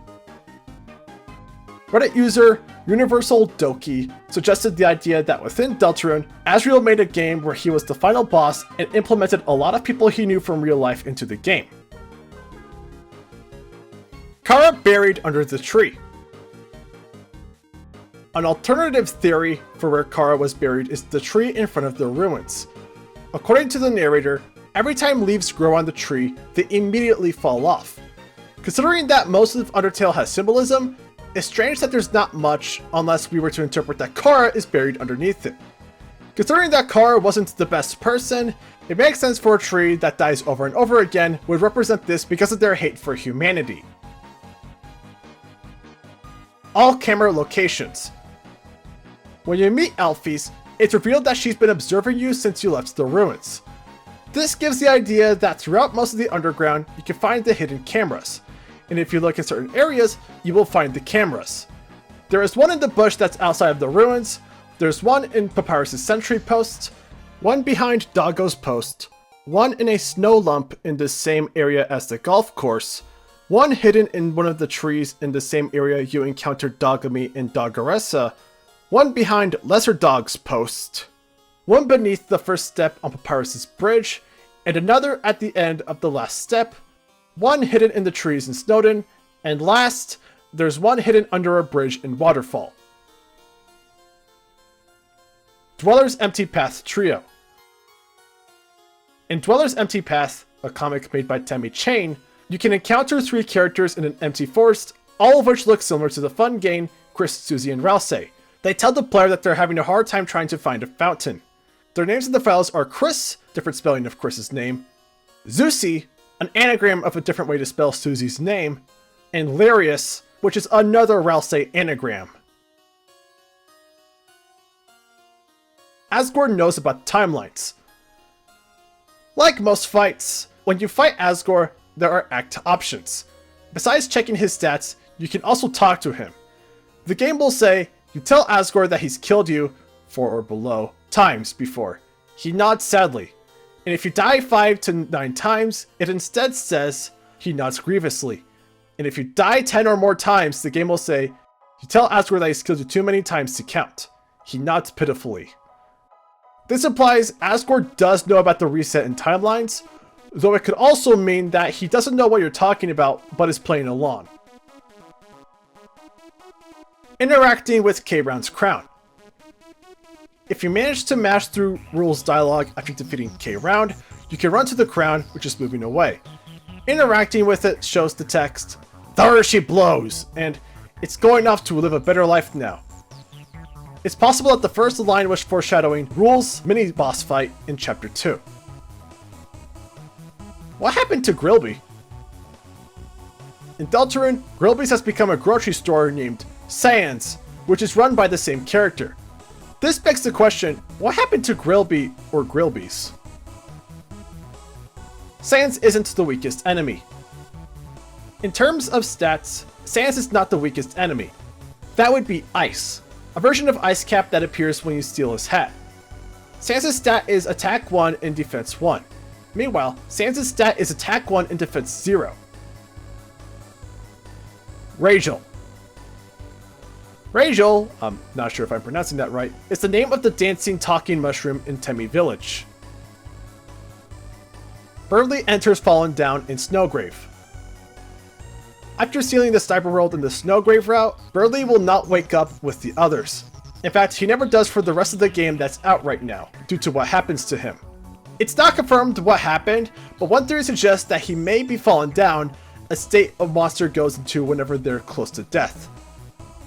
Reddit user Universal Doki suggested the idea that within DeltaRune, Asriel made a game where he was the final boss and implemented a lot of people he knew from real life into the game. Kara buried under the tree. An alternative theory for where Kara was buried is the tree in front of the ruins. According to the narrator, every time leaves grow on the tree, they immediately fall off. Considering that most of UnderTale has symbolism, it's strange that there's not much unless we were to interpret that Kara is buried underneath it. Considering that Kara wasn't the best person, it makes sense for a tree that dies over and over again would represent this because of their hate for humanity. All camera locations. When you meet Alphys, it's revealed that she's been observing you since you left the ruins. This gives the idea that throughout most of the underground, you can find the hidden cameras. And if you look in certain areas, you will find the cameras. There is one in the bush that's outside of the ruins, there's one in Papyrus' sentry post, one behind Doggo's post, one in a snow lump in the same area as the golf course, one hidden in one of the trees in the same area you encountered Dogami and Doggeressa, one behind Lesser Dog's post, one beneath the first step on Papyrus' bridge, and another at the end of the last step, one hidden in the trees in Snowden, and last, there's one hidden under a bridge in Waterfall. Dweller's Empty Path Trio. In Dweller's Empty Path, a comic made by Tammy Chain, you can encounter 3 characters in an empty forest, all of which look similar to the fun game Kris, Susie, and Ralsei. They tell the player that they're having a hard time trying to find a fountain. Their names in the files are Kris, different spelling of Kris's name, Zusi, an anagram of a different way to spell Susie's name, and Larius, which is another Ralsei anagram. Asgore knows about timelines. Like most fights, when you fight Asgore, there are act options. Besides checking his stats, you can also talk to him. The game will say, you tell Asgore that he's killed you, 4 or below, times before. He nods sadly. And if you die 5 to 9 times, it instead says, he nods grievously. And if you die 10 or more times, the game will say, you tell Asgore that he's killed you too many times to count. He nods pitifully. This implies Asgore does know about the reset in timelines, though it could also mean that he doesn't know what you're talking about, but is playing along. Interacting with K-Round's crown. If you manage to mash through rules dialogue after defeating K-Round, you can run to the crown, which is moving away. Interacting with it shows the text, "There she blows," and "It's going off to live a better life now." It's possible that the first line was foreshadowing Rule's mini-boss fight in Chapter 2. What happened to Grilby? In DeltaRune, Grilby's has become a grocery store named Sans, which is run by the same character. This begs the question, what happened to Grilby or Grilby's? Sans isn't the weakest enemy. In terms of stats, Sans is not the weakest enemy. That would be Ice, a version of Ice Cap that appears when you steal his hat. Sans' stat is Attack 1 and Defense 1. Meanwhile, Sans' stat is attack 1 and defense 0. Rachel. Rachel, I'm not sure if I'm pronouncing that right, is the name of the dancing talking mushroom in Temmie Village. Burley enters Fallen Down in Snowgrave. After sealing the sniper world in the Snowgrave route, Burley will not wake up with the others. In fact, he never does for the rest of the game that's out right now, due to what happens to him. It's not confirmed what happened, but one theory suggests that he may be fallen down, a state a monster goes into whenever they're close to death.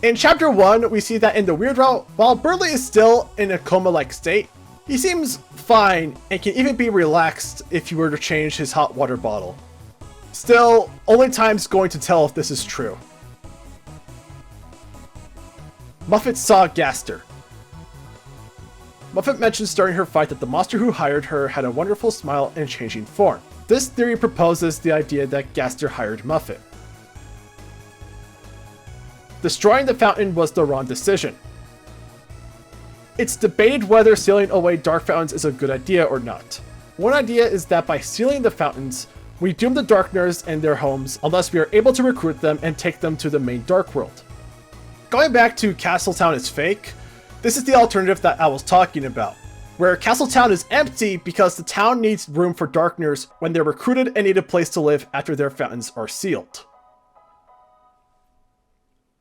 In Chapter 1, we see that in the weird route, while Burley is still in a coma-like state, he seems fine and can even be relaxed if you were to change his hot water bottle. Still, only time's going to tell if this is true. Muffet Saw Gaster. Muffet mentions during her fight that the monster who hired her had a wonderful smile and changing form. This theory proposes the idea that Gaster hired Muffet. Destroying the fountain was the wrong decision. It's debated whether sealing away dark fountains is a good idea or not. One idea is that by sealing the fountains, we doom the Darkners and their homes unless we are able to recruit them and take them to the main Dark World. Going back to Castletown is fake, this is the alternative that I was talking about, where Castletown is empty because the town needs room for Darkners when they're recruited and need a place to live after their fountains are sealed.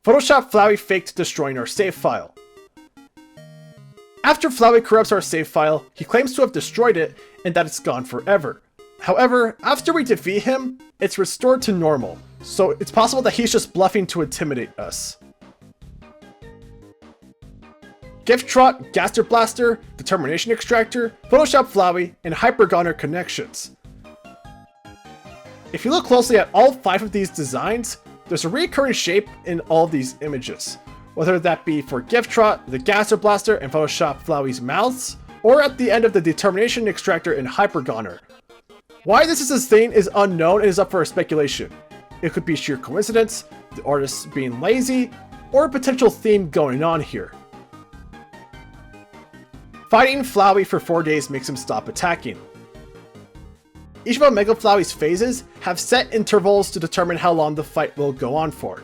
Photoshop Flowey faked destroying our save file. After Flowey corrupts our save file, he claims to have destroyed it and that it's gone forever. However, after we defeat him, it's restored to normal, so it's possible that he's just bluffing to intimidate us. Gift Trot, Gaster Blaster, Determination Extractor, Photoshop Flowey, and Hypergoner connections. If you look closely at all 5 of these designs, there's a recurring shape in all of these images, whether that be for Gift Trot, the Gaster Blaster, and Photoshop Flowey's mouths, or at the end of the Determination Extractor and Hypergoner. Why this is a thing is unknown and is up for speculation. It could be sheer coincidence, the artist being lazy, or a potential theme going on here. Fighting Flowey for 4 days makes him stop attacking. Each of Omega Flowey's phases have set intervals to determine how long the fight will go on for.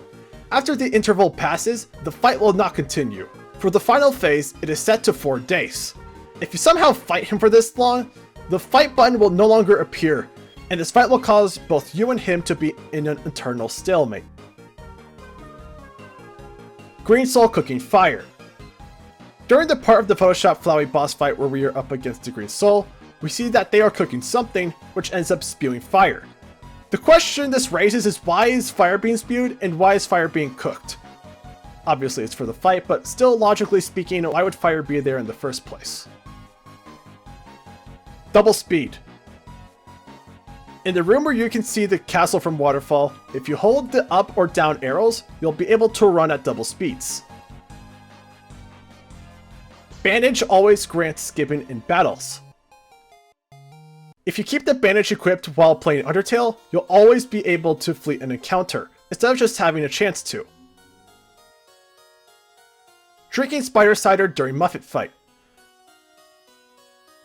After the interval passes, the fight will not continue. For the final phase, it is set to 4 days. If you somehow fight him for this long, the fight button will no longer appear, and this fight will cause both you and him to be in an eternal stalemate. Green Soul cooking fire. During the part of the Photoshop Flowey boss fight where we are up against the Green Soul, we see that they are cooking something, which ends up spewing fire. The question this raises is, why is fire being spewed and why is fire being cooked? Obviously it's for the fight, but still logically speaking, why would fire be there in the first place? Double speed. In the room where you can see the castle from Waterfall, if you hold the up or down arrows, you'll be able to run at double speeds. Bandage always grants skipping in battles. If you keep the bandage equipped while playing UnderTale, you'll always be able to fleet an encounter, instead of just having a chance to. Drinking Spider Cider during Muffet fight.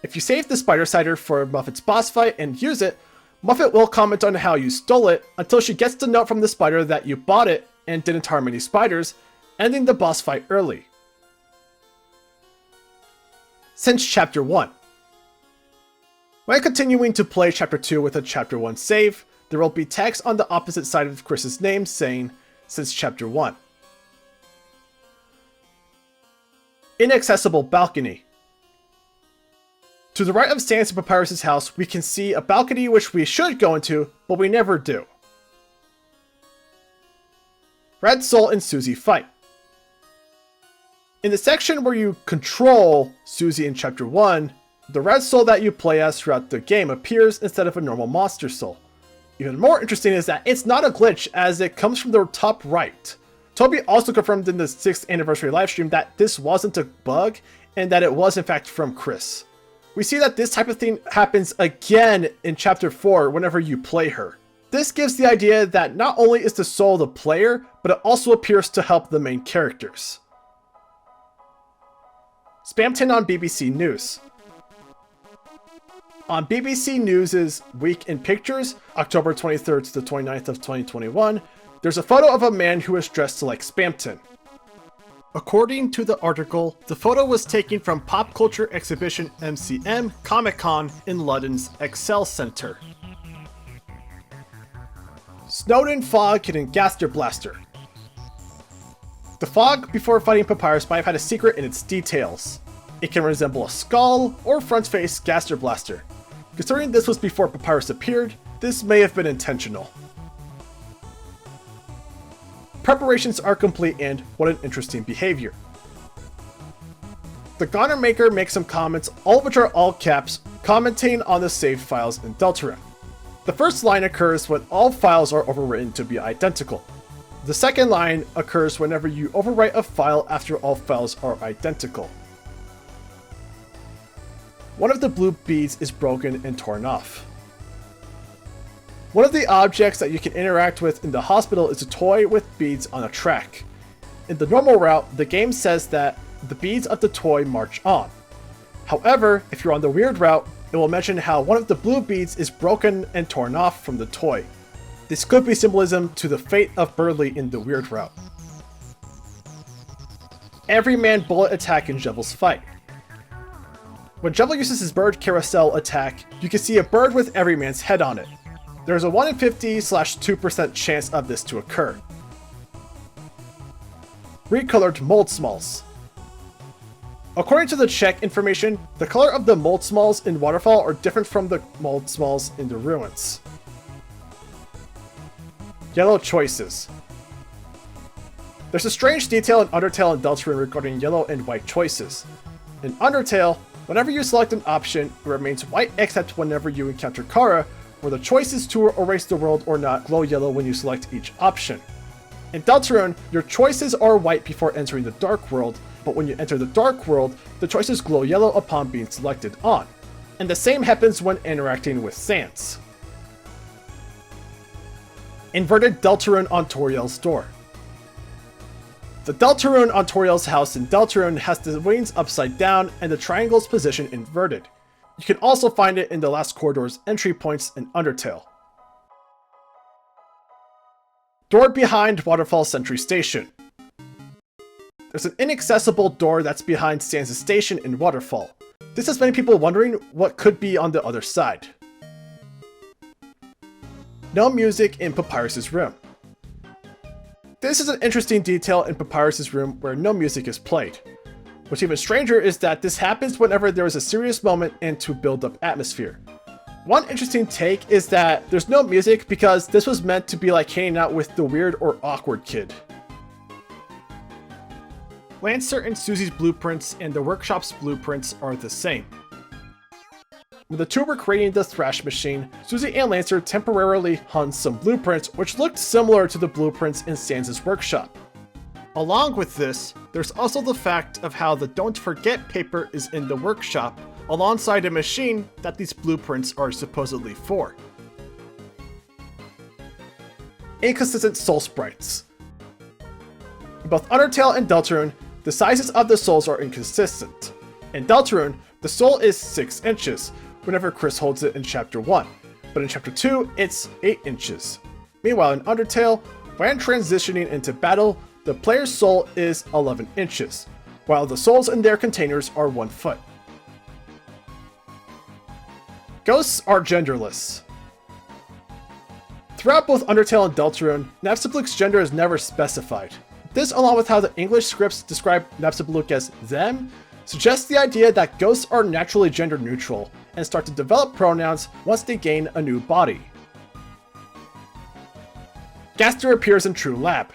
If you save the Spider Cider for Muffet's boss fight and use it, Muffet will comment on how you stole it until she gets the note from the spider that you bought it and didn't harm any spiders, ending the boss fight early. Since Chapter 1. When continuing to play Chapter 2 with a Chapter 1 save, there will be text on the opposite side of Kris's name saying, "Since Chapter 1." Inaccessible balcony. To the right of Sans and Papyrus' house, we can see a balcony which we should go into, but we never do. Red Soul and Susie fight. In the section where you control Susie in Chapter 1, the red soul that you play as throughout the game appears instead of a normal monster soul. Even more interesting is that it's not a glitch, as it comes from the top right. Toby also confirmed in the 6th anniversary livestream that this wasn't a bug, and that it was in fact from Kris. We see that this type of thing happens again in Chapter 4 whenever you play her. This gives the idea that not only is the soul the player, but it also appears to help the main characters. Spamton on BBC News. On BBC News' Week in Pictures, October 23rd to the 29th of 2021, there's a photo of a man who is dressed like Spamton. According to the article, the photo was taken from Pop Culture Exhibition MCM Comic-Con in London's Excel Centre. Snowden Fog Hidden Gaster Blaster. The fog before fighting Papyrus might have had a secret in its details. It can resemble a skull or front face Gaster Blaster. Considering this was before Papyrus appeared, this may have been intentional. Preparations are complete and what an interesting behavior. The Goner Maker makes some comments, all of which are all caps, commenting on the saved files in DeltaRune. The first line occurs when all files are overwritten to be identical. The second line occurs whenever you overwrite a file after all files are identical. One of the blue beads is broken and torn off. One of the objects that you can interact with in the hospital is a toy with beads on a track. In the normal route, the game says that the beads of the toy march on. However, if you're on the weird route, it will mention how one of the blue beads is broken and torn off from the toy. This could be symbolism to the fate of Burley in the weird route. Everyman bullet attack in Jevel's fight. When Jevel uses his bird carousel attack, you can see a bird with Everyman's head on it. There is a 1 in 50/2% chance of this to occur. Recolored mold smalls. According to the check information, the color of the mold smalls in Waterfall are different from the mold smalls in the ruins. Yellow choices. There's a strange detail in Undertale and DeltaRune regarding yellow and white choices. In Undertale, whenever you select an option, it remains white except whenever you encounter Kara, where the choice is to erase the world or not glow yellow when you select each option. In DeltaRune, your choices are white before entering the Dark World, but when you enter the Dark World, the choices glow yellow upon being selected on. And the same happens when interacting with Sans. Inverted DeltaRune on Toriel's door. The DeltaRune on Toriel's house in DeltaRune has the wings upside down and the triangle's position inverted. You can also find it in the last corridor's entry points in Undertale. Door behind Waterfall Sentry Station. There's an inaccessible door that's behind Sans' station in Waterfall. This has many people wondering what could be on the other side. No music in Papyrus' room. This is an interesting detail in Papyrus' room where no music is played. What's even stranger is that this happens whenever there is a serious moment and to build up atmosphere. One interesting take is that there's no music because this was meant to be like hanging out with the weird or awkward kid. Lancer and Susie's blueprints and the workshop's blueprints are the same. When the two were creating the thrash machine, Susie and Lancer temporarily hung some blueprints which looked similar to the blueprints in Sans' workshop. Along with this, there's also the fact of how the Don't Forget paper is in the workshop, alongside a machine that these blueprints are supposedly for. Inconsistent soul sprites. In both Undertale and DeltaRune, the sizes of the souls are inconsistent. In DeltaRune, the soul is 6 inches, whenever Kris holds it in Chapter 1, but in Chapter 2, it's 8 inches. Meanwhile in Undertale, when transitioning into battle, the player's soul is 11 inches, while the souls in their containers are 1 foot. Ghosts are genderless. Throughout both Undertale and DeltaRune, Napstablook's gender is never specified. This, along with how the English scripts describe Napstablook as them, suggests the idea that ghosts are naturally gender neutral and start to develop pronouns once they gain a new body. Gaster appears in True Lab.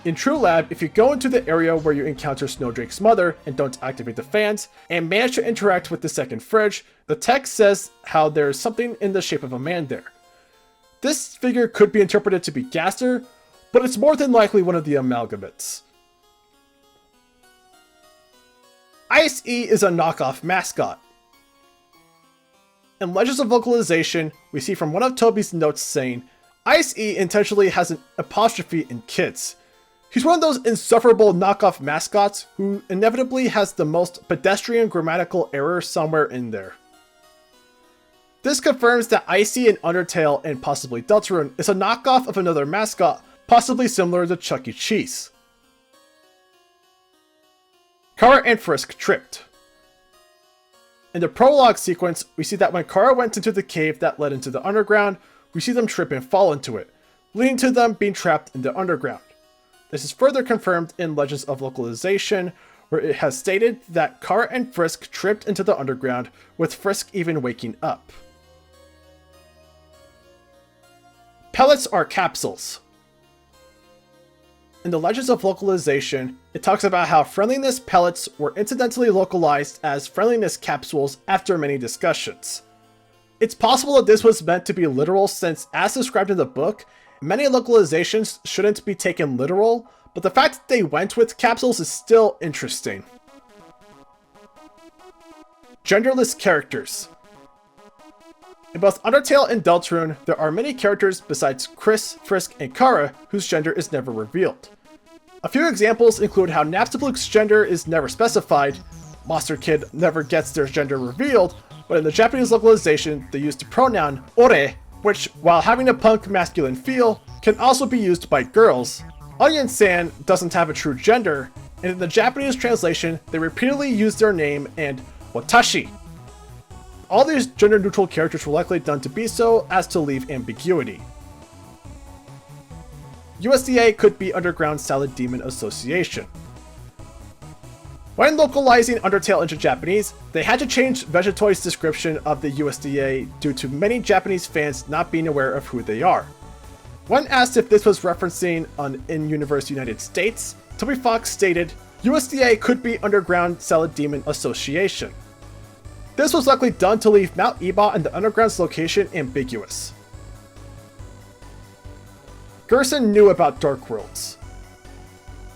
In True Lab, if you go into the area where you encounter Snowdrake's mother and don't activate the fans, and manage to interact with the second fridge, the text says how there's something in the shape of a man there. This figure could be interpreted to be Gaster, but it's more than likely one of the Amalgamates. Ice-E is a knockoff mascot. In Legends of Localization, we see from one of Toby's notes saying, Ice-E intentionally has an apostrophe in kids. He's one of those insufferable knockoff mascots who inevitably has the most pedestrian grammatical error somewhere in there. This confirms that Icy in Undertale and possibly DeltaRune is a knockoff of another mascot, possibly similar to Chuck E. Cheese. Kara and Frisk tripped. In the prologue sequence, we see that when Kara went into the cave that led into the underground, we see them trip and fall into it, leading to them being trapped in the underground. This is further confirmed in Legends of Localization, where it has stated that Kara and Frisk tripped into the underground, with Frisk even waking up. Pellets are capsules. In the Legends of Localization, it talks about how friendliness pellets were incidentally localized as friendliness capsules after many discussions. It's possible that this was meant to be literal since, as described in the book, many localizations shouldn't be taken literal, but the fact that they went with capsules is still interesting. Genderless characters. In both Undertale and DeltaRune, there are many characters besides Kris, Frisk, and Kara whose gender is never revealed. A few examples include how Napstablook's gender is never specified, Monster Kid never gets their gender revealed, but in the Japanese localization they use the pronoun ore, which, while having a punk masculine feel, can also be used by girls. Onion-san doesn't have a true gender, and in the Japanese translation they repeatedly use their name and watashi. All these gender-neutral characters were likely done to be so as to leave ambiguity. USDA could be Underground Salad Demon Association. When localizing Undertale into Japanese, they had to change Vegetoid's description of the USDA due to many Japanese fans not being aware of who they are. When asked if this was referencing an in-universe United States, Toby Fox stated, USDA could be Underground Salad Demon Association. This was likely done to leave Mount Eba and the Underground's location ambiguous. Gerson knew about Dark Worlds.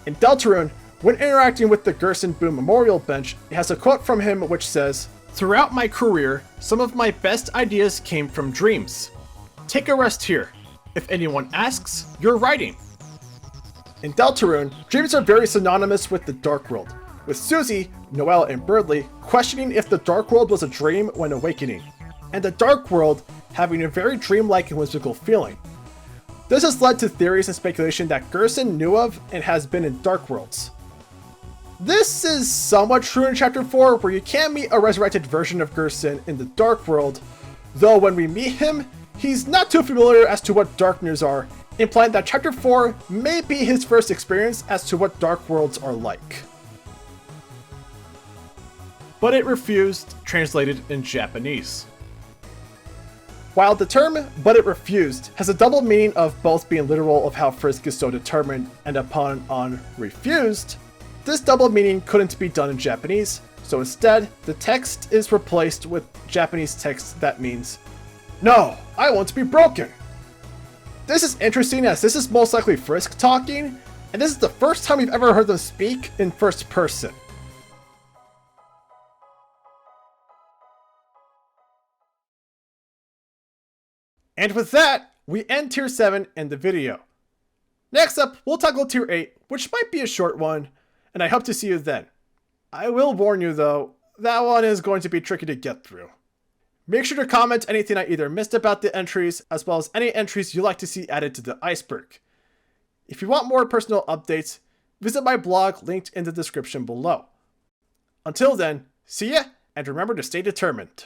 In DeltaRune, when interacting with the Gerson Boom Memorial Bench, it has a quote from him which says, "Throughout my career, some of my best ideas came from dreams. Take a rest here. If anyone asks, you're writing." In DeltaRune, dreams are very synonymous with the Dark World, with Susie, Noelle, and Birdley questioning if the Dark World was a dream when awakening, and the Dark World having a very dreamlike and whimsical feeling. This has led to theories and speculation that Gerson knew of and has been in Dark Worlds. This is somewhat true in Chapter 4, where you can meet a resurrected version of Gerson in the Dark World, though when we meet him, he's not too familiar as to what Dark News are, implying that Chapter 4 may be his first experience as to what Dark Worlds are like. But it refused, translated in Japanese. While the term "but it refused" has a double meaning of both being literal of how Frisk is so determined and upon on refused, this double meaning couldn't be done in Japanese, so instead, the text is replaced with Japanese text that means, "No, I won't be broken." This is interesting as this is most likely Frisk talking, and this is the first time we've ever heard them speak in first person. And with that, we end Tier 7 and the video. Next up, we'll tackle Tier 8, which might be a short one, and I hope to see you then. I will warn you though, that one is going to be tricky to get through. Make sure to comment anything I either missed about the entries, as well as any entries you'd like to see added to the iceberg. If you want more personal updates, visit my blog linked in the description below. Until then, see ya, and remember to stay determined.